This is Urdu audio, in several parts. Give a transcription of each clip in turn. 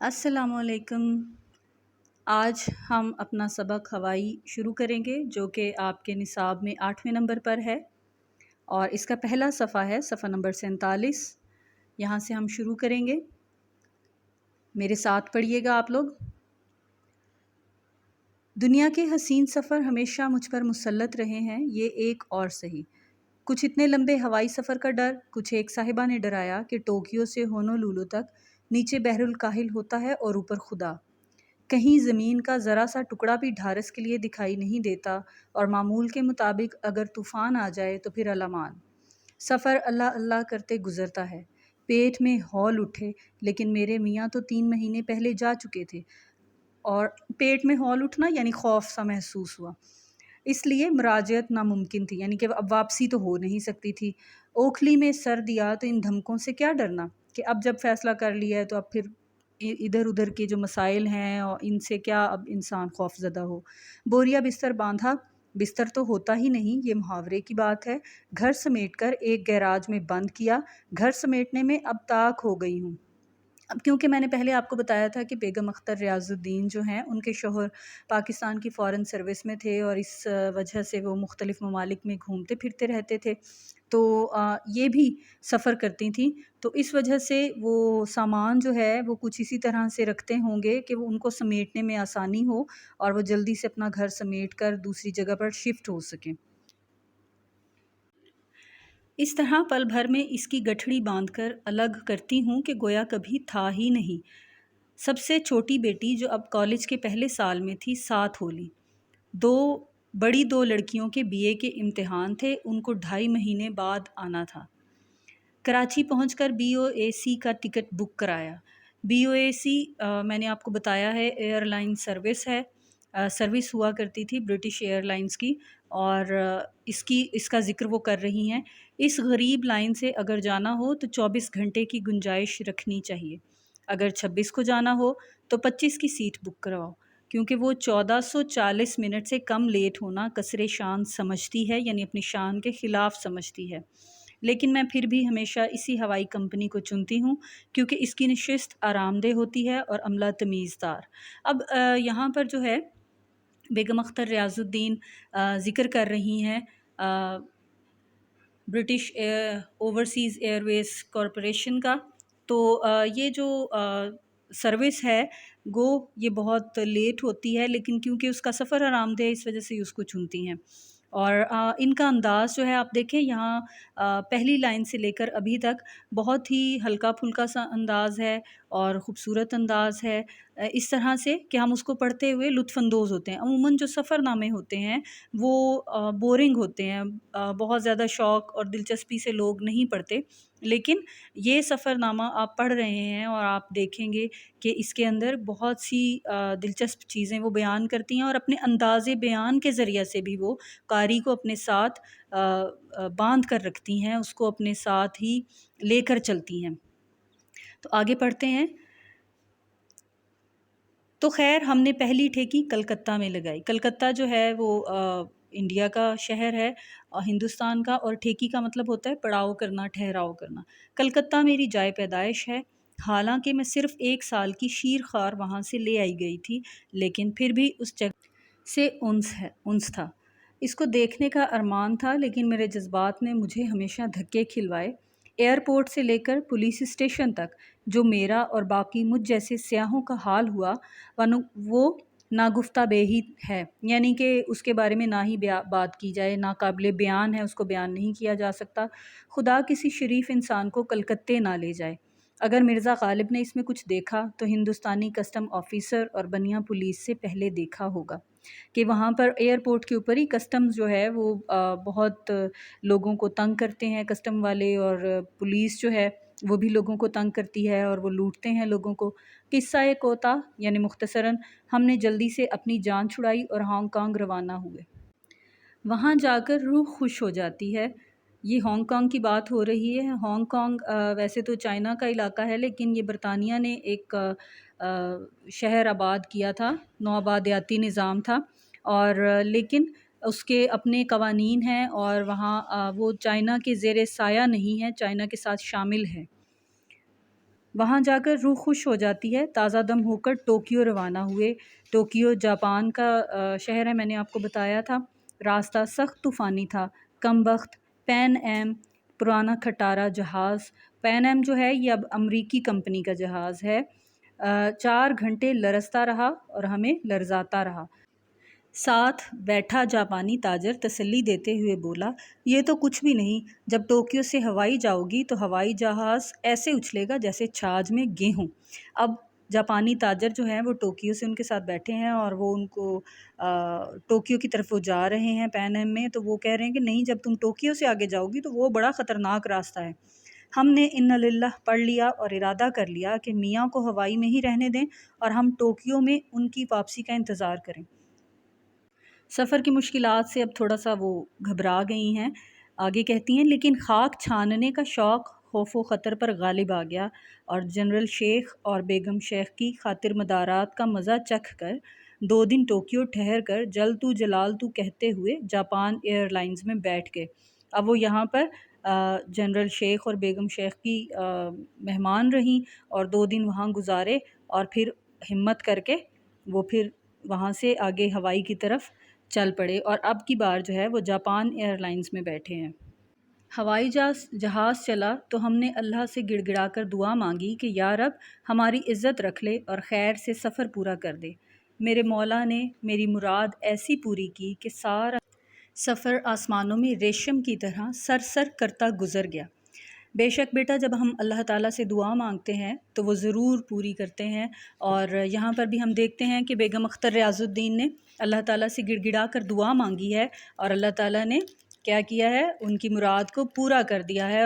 السلام علیکم۔ آج ہم اپنا سبق ہوائی شروع کریں گے جو کہ آپ کے نصاب میں 8ویں نمبر پر ہے، اور اس کا پہلا صفحہ ہے صفحہ نمبر 47۔ یہاں سے ہم شروع کریں گے، میرے ساتھ پڑھیے گا آپ لوگ۔ دنیا کے حسین سفر ہمیشہ مجھ پر مسلط رہے ہیں، یہ ایک اور صحیح۔ کچھ اتنے لمبے ہوائی سفر کا ڈر، کچھ ایک صاحبہ نے ڈرایا کہ ٹوکیو سے ہونولولو تک نیچے بحر الکاہل ہوتا ہے اور اوپر خدا۔ کہیں زمین کا ذرا سا ٹکڑا بھی ڈھارس کے لیے دکھائی نہیں دیتا، اور معمول کے مطابق اگر طوفان آ جائے تو پھر الامان۔ سفر اللہ اللہ کرتے گزرتا ہے، پیٹ میں ہول اٹھے، لیکن میرے میاں تو 3 مہینے پہلے جا چکے تھے، اور پیٹ میں ہول اٹھنا یعنی خوف سا محسوس ہوا، اس لیے مراجعت ناممکن تھی، یعنی کہ اب واپسی تو ہو نہیں سکتی تھی۔ اوکھلی میں سر دیا تو ان دھمکوں سے کیا ڈرنا کہ اب جب فیصلہ کر لیا ہے تو اب پھر ادھر ادھر کے جو مسائل ہیں اور ان سے کیا اب انسان خوف زدہ ہو۔ بوریا بستر باندھا، بستر تو ہوتا ہی نہیں، یہ محاورے کی بات ہے۔ گھر سمیٹ کر ایک گیراج میں بند کیا، گھر سمیٹنے میں اب تاک ہو گئی ہوں۔ اب کیونکہ میں نے پہلے آپ کو بتایا تھا کہ بیگم اختر ریاض الدین جو ہیں ان کے شوہر پاکستان کی فارن سروس میں تھے، اور اس وجہ سے وہ مختلف ممالک میں گھومتے پھرتے رہتے تھے، تو یہ بھی سفر کرتی تھیں، تو اس وجہ سے وہ سامان جو ہے وہ کچھ اسی طرح سے رکھتے ہوں گے کہ وہ ان کو سمیٹنے میں آسانی ہو اور وہ جلدی سے اپنا گھر سمیٹ کر دوسری جگہ پر شفٹ ہو سکیں۔ اس طرح پل بھر میں اس کی گٹھڑی باندھ کر الگ کرتی ہوں کہ گویا کبھی تھا ہی نہیں۔ سب سے چھوٹی بیٹی جو اب کالج کے پہلے سال میں تھی ساتھ ہو لی۔ بڑی دو لڑکیوں کے BA کے امتحان تھے، ان کو 2.5 مہینے بعد آنا تھا۔ کراچی پہنچ کر BOAC کا ٹکٹ بک کرایا۔ BOAC میں نے آپ کو بتایا ہے ایئر لائن سروس ہے، سروس ہوا کرتی تھی برٹش ایئر لائنس کی، اور اس کا ذکر وہ کر رہی ہیں۔ اس غریب لائن سے اگر جانا ہو تو 24 گھنٹے کی گنجائش رکھنی چاہیے، اگر 26 کو جانا ہو تو 25 کی سیٹ بک کرواؤ، کیونکہ وہ 1440 منٹ سے کم لیٹ ہونا کسر شان سمجھتی ہے، یعنی اپنی شان کے خلاف سمجھتی ہے۔ لیکن میں پھر بھی ہمیشہ اسی ہوائی کمپنی کو چنتی ہوں کیونکہ اس کی نشست آرام دہ ہوتی ہے اور عملہ تمیز دار۔ اب یہاں پر جو ہے بیگم اختر ریاض الدین ذکر کر رہی ہیں برٹش اوورسیز ایئر ویز کارپوریشن کا، تو یہ جو سروس ہے یہ بہت لیٹ ہوتی ہے، لیکن کیونکہ اس کا سفر آرام دہ ہے اس وجہ سے اس کو چنتی ہیں۔ اور ان کا انداز جو ہے آپ دیکھیں یہاں پہلی لائن سے لے کر ابھی تک بہت ہی ہلکا پھلکا سا انداز ہے اور خوبصورت انداز ہے، اس طرح سے کہ ہم اس کو پڑھتے ہوئے لطف اندوز ہوتے ہیں۔ عموماً جو سفر نامے ہوتے ہیں وہ بورنگ ہوتے ہیں، بہت زیادہ شوق اور دلچسپی سے لوگ نہیں پڑھتے، لیکن یہ سفر نامہ آپ پڑھ رہے ہیں اور آپ دیکھیں گے کہ اس کے اندر بہت سی دلچسپ چیزیں وہ بیان کرتی ہیں، اور اپنے انداز بیان کے ذریعے سے بھی وہ قاری کو اپنے ساتھ باندھ کر رکھتی ہیں، اس کو اپنے ساتھ ہی لے کر چلتی ہیں۔ تو آگے پڑھتے ہیں۔ تو خیر ہم نے پہلی ٹھیکی کلکتہ میں لگائی۔ کلکتہ جو ہے وہ انڈیا کا شہر ہے، ہندوستان کا، اور ٹھیکی کا مطلب ہوتا ہے پڑاؤ کرنا، ٹھہراؤ کرنا۔ کلکتہ میری جائے پیدائش ہے، حالانکہ میں صرف 1 سال کی شیر خوار وہاں سے لے آئی گئی تھی، لیکن پھر بھی اس جگہ سے انس تھا۔ اس کو دیکھنے کا ارمان تھا، لیکن میرے جذبات نے مجھے ہمیشہ دھکے کھلوائے۔ ایئرپورٹ سے لے کر پولیس اسٹیشن تک جو میرا اور باقی مجھ جیسے سیاحوں کا حال ہوا وہ ناگفتہ بے ہی ہے، یعنی کہ اس کے بارے میں نہ ہی بات کی جائے، ناقابل بیان ہے، اس کو بیان نہیں کیا جا سکتا۔ خدا کسی شریف انسان کو کلکتے نہ لے جائے۔ اگر مرزا غالب نے اس میں کچھ دیکھا تو ہندوستانی کسٹم آفیسر اور بنیا پولیس سے پہلے دیکھا ہوگا کہ وہاں پر ایئرپورٹ کے اوپر ہی کسٹمز جو ہے وہ بہت لوگوں کو تنگ کرتے ہیں، کسٹم والے، اور پولیس جو ہے وہ بھی لوگوں کو تنگ کرتی ہے اور وہ لوٹتے ہیں لوگوں کو۔ قصہ کوتا یعنی مختصراً ہم نے جلدی سے اپنی جان چھڑائی اور ہانگ کانگ روانہ ہوئے۔ وہاں جا کر روح خوش ہو جاتی ہے۔ یہ ہانگ کانگ کی بات ہو رہی ہے۔ ہانگ کانگ ویسے تو چائنا کا علاقہ ہے، لیکن یہ برطانیہ نے ایک شہر آباد کیا تھا، نوآبادیاتی نظام تھا، اور لیکن اس کے اپنے قوانین ہیں، اور وہاں وہ چائنا کے زیر سایہ نہیں ہے، چائنا کے ساتھ شامل ہے۔ وہاں جا کر روح خوش ہو جاتی ہے، تازہ دم ہو کر ٹوکیو روانہ ہوئے۔ ٹوکیو جاپان کا شہر ہے، میں نے آپ کو بتایا تھا۔ راستہ سخت طوفانی تھا، کم وقت پین ایم پرانا کھٹارا جہاز، پین ایم جو ہے یہ اب امریکی کمپنی کا جہاز ہے، 4 گھنٹے لرزتا رہا اور ہمیں لرزاتا رہا۔ ساتھ بیٹھا جاپانی تاجر تسلی دیتے ہوئے بولا، یہ تو کچھ بھی نہیں، جب ٹوکیو سے ہوائی جاؤ گی تو ہوائی جہاز ایسے اچھلے گا جیسے چھاج میں گیہوں۔ اب جاپانی تاجر جو ہیں وہ ٹوکیو سے ان کے ساتھ بیٹھے ہیں اور وہ ان کو ٹوکیو کی طرف وہ جا رہے ہیں پین ایم میں، تو وہ کہہ رہے ہیں کہ نہیں، جب تم ٹوکیو سے آگے جاؤ گی تو وہ بڑا خطرناک راستہ ہے۔ ہم نے ان للہ پڑھ لیا اور ارادہ کر لیا کہ میاں کو ہوائی میں ہی رہنے دیں اور ہم ٹوکیو میں ان کی واپسی کا انتظار کریں۔ سفر کی مشکلات سے اب تھوڑا سا وہ گھبرا گئی ہیں۔ آگے کہتی ہیں، لیکن خاک چھاننے کا شوق خوف و خطر پر غالب آ گیا اور جنرل شیخ اور بیگم شیخ کی خاطر مدارات کا مزہ چکھ کر 2 دن ٹوکیو ٹھہر کر جل تو کہتے ہوئے جاپان ایئر لائنز میں بیٹھ گئے۔ اب وہ یہاں پر جنرل شیخ اور بیگم شیخ کی مہمان رہیں اور 2 دن وہاں گزارے اور پھر ہمت کر کے وہ پھر وہاں سے آگے ہوائی کی طرف چل پڑے اور اب کی بار جو ہے وہ جاپان ایئر لائنز میں بیٹھے ہیں۔ ہوائی جہاز چلا تو ہم نے اللہ سے گڑ گڑا کر دعا مانگی کہ یا رب ہماری عزت رکھ لے اور خیر سے سفر پورا کر دے۔ میرے مولا نے میری مراد ایسی پوری کی کہ سارا سفر آسمانوں میں ریشم کی طرح سر کرتا گزر گیا۔ بے شک بیٹا، جب ہم اللہ تعالیٰ سے دعا مانگتے ہیں تو وہ ضرور پوری کرتے ہیں، اور یہاں پر بھی ہم دیکھتے ہیں کہ بیگم اختر ریاض الدین نے اللہ تعالیٰ سے گڑ گڑا کر دعا مانگی ہے اور اللہ تعالیٰ نے کیا کیا ہے، ان کی مراد کو پورا کر دیا ہے،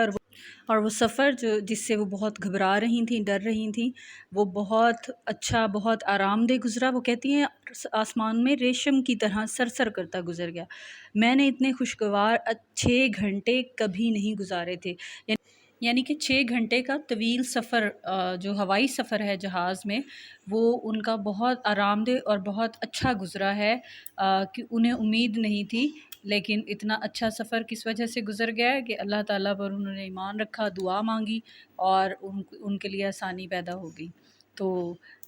اور وہ سفر جس سے وہ بہت گھبرا رہی تھیں، ڈر رہی تھیں، وہ بہت اچھا، بہت آرام دہ گزرا۔ وہ کہتی ہیں آسمان میں ریشم کی طرح سر کرتا گزر گیا۔ میں نے اتنے خوشگوار 6 گھنٹے کبھی نہیں گزارے تھے، یعنی کہ 6 گھنٹے کا طویل سفر جو ہوائی سفر ہے جہاز میں، وہ ان کا بہت آرام دہ اور بہت اچھا گزرا ہے، کہ انہیں امید نہیں تھی، لیکن اتنا اچھا سفر کس وجہ سے گزر گیا ہے کہ اللہ تعالیٰ پر انہوں نے ایمان رکھا، دعا مانگی اور ان کے لیے آسانی پیدا ہو گئی۔ تو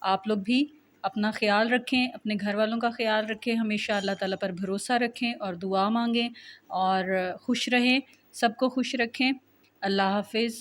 آپ لوگ بھی اپنا خیال رکھیں، اپنے گھر والوں کا خیال رکھیں، ہمیشہ اللہ تعالیٰ پر بھروسہ رکھیں اور دعا مانگیں اور خوش رہیں، سب کو خوش رکھیں۔ اللہ حافظ۔